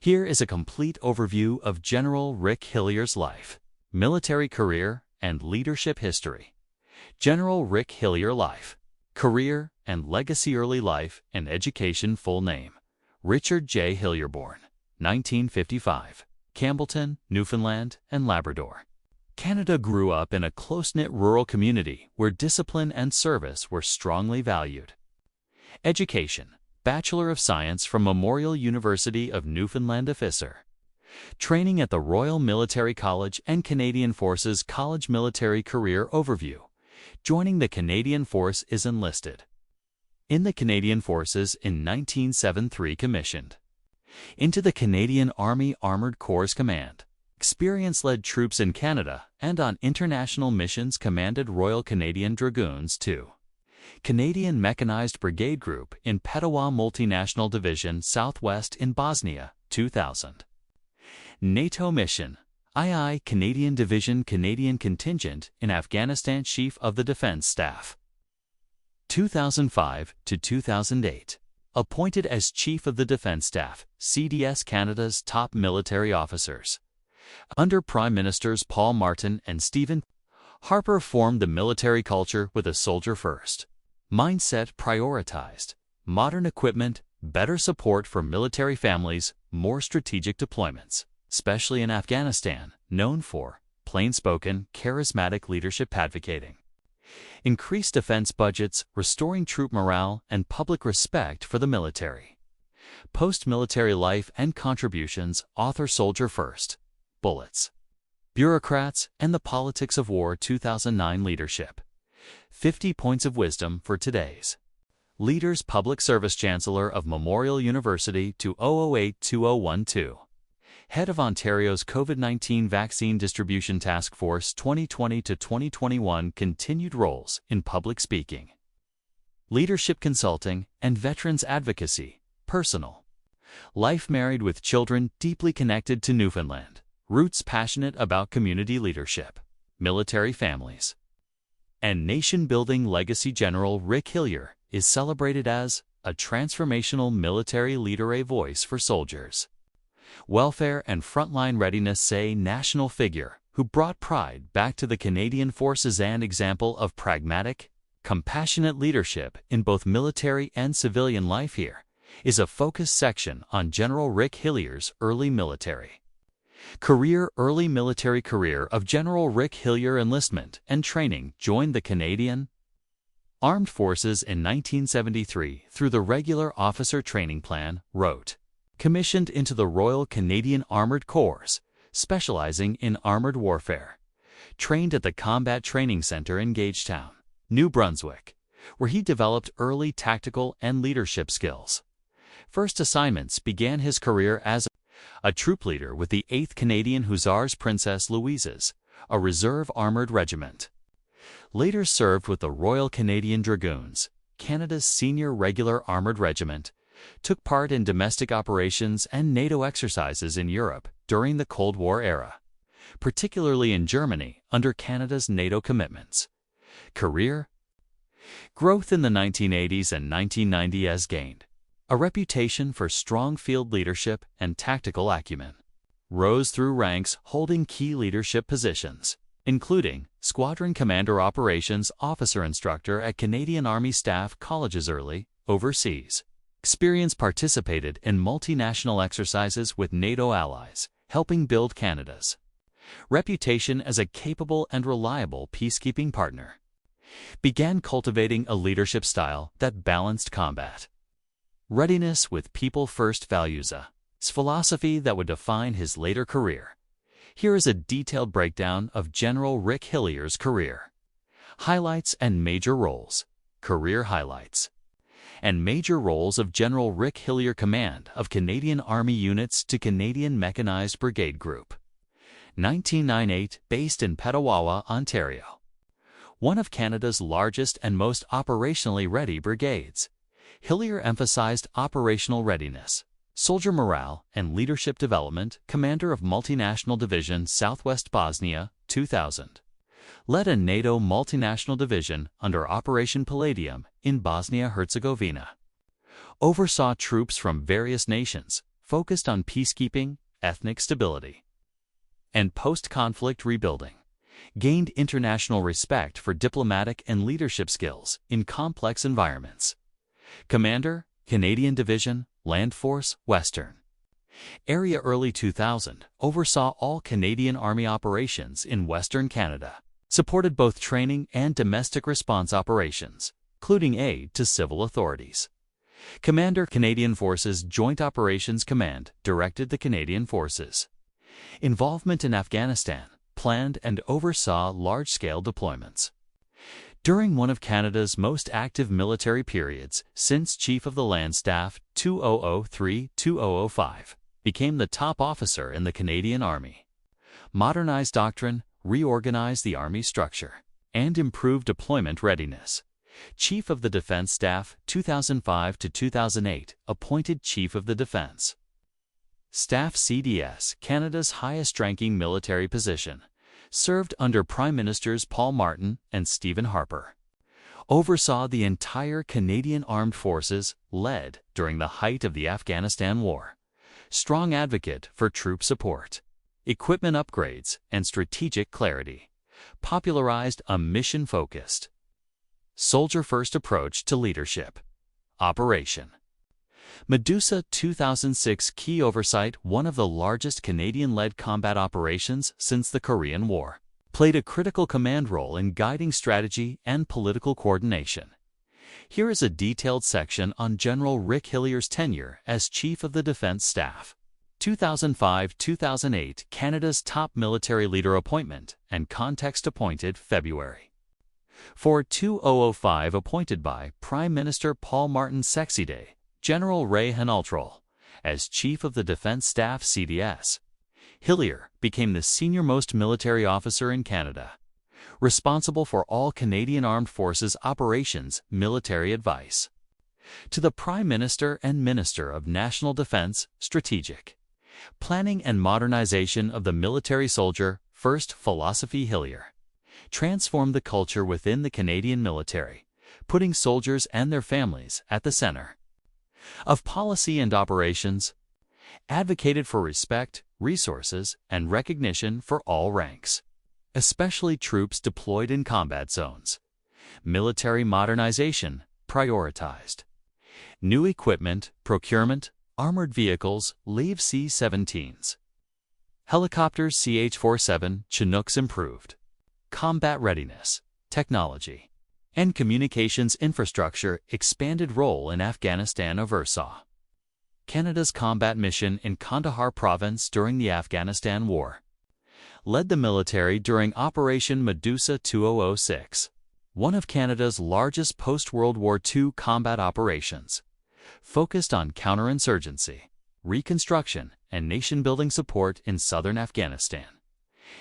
Here is a complete overview of General Rick Hillier's life, military career, and leadership history. General Rick Hillier life, career, and legacy. Early life and education. Full name: Richard J. Hillier, born 1955, Campbellton, Newfoundland and Labrador, Canada. Grew up in a close-knit rural community where discipline and service were strongly valued. Education: Bachelor of Science from Memorial University of Newfoundland. Officer training at the Royal Military College and Canadian Forces College. Military career overview: joining the Canadian Force is enlisted in the Canadian Forces in 1973. Commissioned into the Canadian Army Armored Corps Command. Experience: led troops in Canada and on international missions. Commanded Royal Canadian Dragoons 2. Canadian Mechanized Brigade Group in Petawa Multinational Division Southwest in Bosnia, 2000. NATO mission: II Canadian Division Canadian Contingent in Afghanistan. Chief of the Defense Staff 2005 to 2008. Appointed as Chief of the Defense Staff, CDS. Canada's top military officers under Prime Ministers Paul Martin and Stephen Harper formed the military culture with a soldier-first mindset. Prioritized modern equipment, better support for military families, more strategic deployments, especially in Afghanistan, known for plain-spoken, charismatic leadership. Advocating increased defense budgets, restoring troop morale, and public respect for the military. Post-military life and contributions. Author: Soldier First, Bullets, Bureaucrats, and the Politics of War. 2009. Leadership: 50 Points of Wisdom for Today's Leaders. Public Service Chancellor of Memorial University 2008-2012. Head of Ontario's COVID-19 Vaccine Distribution Task Force 2020-2021. Continued roles in public speaking, leadership consulting, and veterans advocacy. Personal life: married with children, deeply connected to Newfoundland roots, passionate about community leadership, military families, and nation-building legacy. General Rick Hillier is celebrated as a transformational military leader, a voice for soldiers' welfare and frontline readiness, a national figure who brought pride back to the Canadian Forces, an example of pragmatic, compassionate leadership in both military and civilian life. Here is a focused section on General Rick Hillier's early military career. Early military career of General Rick Hillier: enlistment and training. Joined the Canadian Armed Forces in 1973 through the Regular Officer Training Plan. Wrote. Commissioned into the Royal Canadian Armored Corps, specializing in armored warfare. Trained at the Combat Training Center in Gagetown, New Brunswick, where he developed early tactical and leadership skills. First assignments: began his career as a troop leader with the 8th Canadian Hussars Princess Louise's, a reserve armored regiment. Later served with the Royal Canadian Dragoons, Canada's senior regular armored regiment. Took part in domestic operations and NATO exercises in Europe during the Cold War era, particularly in Germany under Canada's NATO commitments. Career growth: in the 1980s and 1990s gained a reputation for strong field leadership and tactical acumen. Rose through ranks, holding key leadership positions, including Squadron Commander, Operations Officer, Instructor at Canadian Army Staff Colleges. Early overseas experience: participated in multinational exercises with NATO allies, helping build Canada's reputation as a capable and reliable peacekeeping partner. Began cultivating a leadership style that balanced combat readiness with people-first values, a philosophy that would define his later career. Here is a detailed breakdown of General Rick Hillier's career. Highlights and major roles. Career highlights and major roles of General Rick Hillier: command of Canadian Army units to Canadian Mechanized Brigade Group, 1998, based in Petawawa, Ontario. One of Canada's largest and most operationally ready brigades. Hillier emphasized operational readiness, soldier morale, and leadership development. Commander of Multinational Division Southwest Bosnia, 2000. Led a NATO multinational division under Operation Palladium in Bosnia-Herzegovina. Oversaw troops from various nations, focused on peacekeeping, ethnic stability, and post-conflict rebuilding. Gained international respect for diplomatic and leadership skills in complex environments. Commander, Canadian Division, Land Force, Western Area. Early 2000, oversaw all Canadian Army operations in Western Canada. Supported both training and domestic response operations, including aid to civil authorities. Commander, Canadian Forces Joint Operations Command, directed the Canadian Forces. Involvement in Afghanistan, planned and oversaw large-scale deployments. During one of Canada's most active military periods, since Chief of the Land Staff 2003-2005, became the top officer in the Canadian Army. Modernized doctrine, reorganized the Army structure, and improved deployment readiness. Chief of the Defense Staff 2005-2008, appointed Chief of the Defense Staff CDS, Canada's highest-ranking military position. Served under Prime Ministers Paul Martin and Stephen Harper. Oversaw the entire Canadian Armed Forces, led during the height of the Afghanistan War. Strong advocate for troop support, equipment upgrades, and strategic clarity. Popularized a mission-focused, soldier-first approach to leadership. Operation Medusa 2006 key oversight, one of the largest Canadian-led combat operations since the Korean War. Played a critical command role in guiding strategy and political coordination. Here is a detailed section on General Rick Hillier's tenure as Chief of the Defense Staff. 2005-2008, Canada's top military leader appointment and context appointed February. For 2005, appointed by Prime Minister Paul Martin. Sexy Day, General Ray Hanaltrol, as Chief of the Defense Staff CDS. Hillier became the senior-most military officer in Canada, responsible for all Canadian Armed Forces operations, military advice. To the Prime Minister and Minister of National Defense, Strategic Planning and Modernization of the Military Soldier, First Philosophy. Hillier transformed the culture within the Canadian military, putting soldiers and their families at the center of policy and operations. Advocated for respect, resources, and recognition for all ranks, especially troops deployed in combat zones. Military modernization prioritized. New equipment, procurement, armored vehicles, Leave C-17s. Helicopters CH-47, Chinooks improved. Combat readiness, technology, and communications infrastructure expanded role in Afghanistan. Oversaw Canada's combat mission in Kandahar province during the Afghanistan War. Led the military during Operation Medusa 2006, one of Canada's largest post-World War II combat operations. Focused on counterinsurgency, reconstruction, and nation-building support in southern Afghanistan.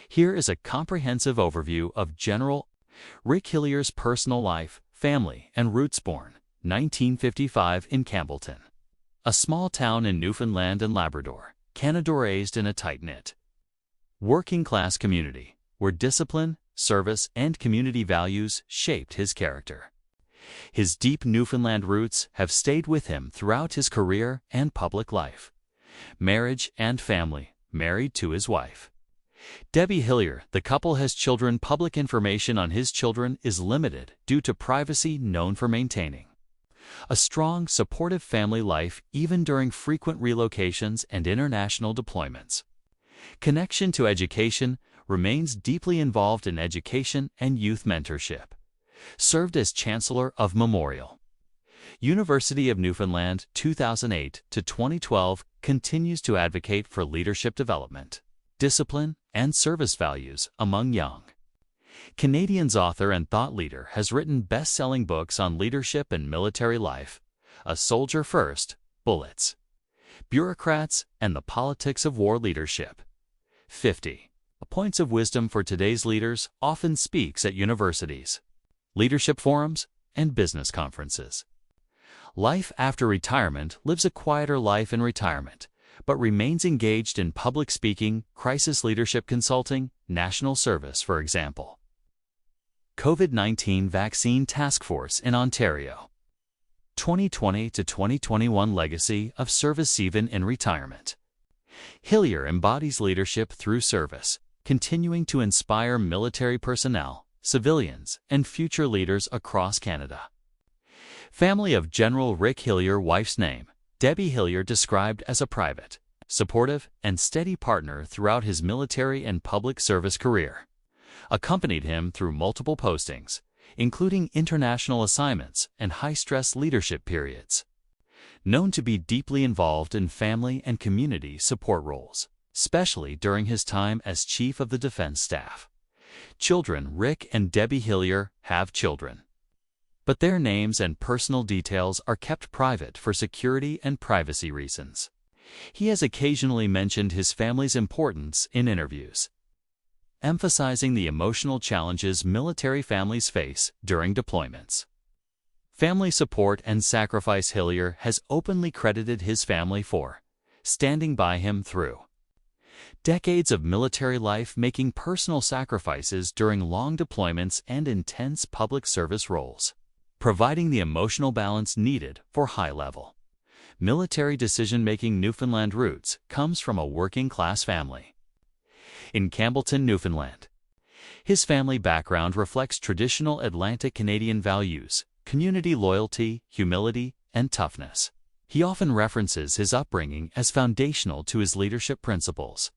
Here is a comprehensive overview of General Rick Hillier's personal life, family, and roots. Born 1955 in Campbellton, a small town in Newfoundland and Labrador, Canada. Raised in a tight-knit, working-class community where discipline, service, and community values shaped his character. His deep Newfoundland roots have stayed with him throughout his career and public life. Marriage and family. Married to his wife, Debbie Hillier. The couple has children. Public information on his children is limited due to privacy. Known for maintaining a strong, supportive family life even during frequent relocations and international deployments. Connection to education. Remains deeply involved in education and youth mentorship. Served as Chancellor of Memorial University of Newfoundland 2008 to 2012. Continues to advocate for leadership development, discipline, and service values among young Canadians. Author and thought leader, has written best-selling books on leadership and military life, A Soldier First, Bullets, Bureaucrats, and the Politics of War Leadership. 50 Points of wisdom for today's leaders. Often speaks at universities, leadership forums, and business conferences. Life after retirement. Lives a quieter life in retirement, but remains engaged in public speaking, crisis leadership consulting, national service. For example, COVID-19 Vaccine Task Force in Ontario. 2020 to 2021 legacy of service even in retirement. Hillier embodies leadership through service, continuing to inspire military personnel, civilians, and future leaders across Canada. Family of General Rick Hillier, wife's name, Debbie Hillier, described as a private, supportive, and steady partner throughout his military and public service career. Accompanied him through multiple postings, including international assignments and high-stress leadership periods. Known to be deeply involved in family and community support roles, especially during his time as Chief of the Defense Staff. Children: Rick and Debbie Hillier have children, but their names and personal details are kept private for security and privacy reasons. He has occasionally mentioned his family's importance in interviews, emphasizing the emotional challenges military families face during deployments. Family support and sacrifice: Hillier has openly credited his family for standing by him through decades of military life, making personal sacrifices during long deployments and intense public service roles, providing the emotional balance needed for high-level military decision-making. Newfoundland roots: comes from a working-class family in Campbellton, Newfoundland. His family background reflects traditional Atlantic Canadian values, community loyalty, humility, and toughness. He often references his upbringing as foundational to his leadership principles,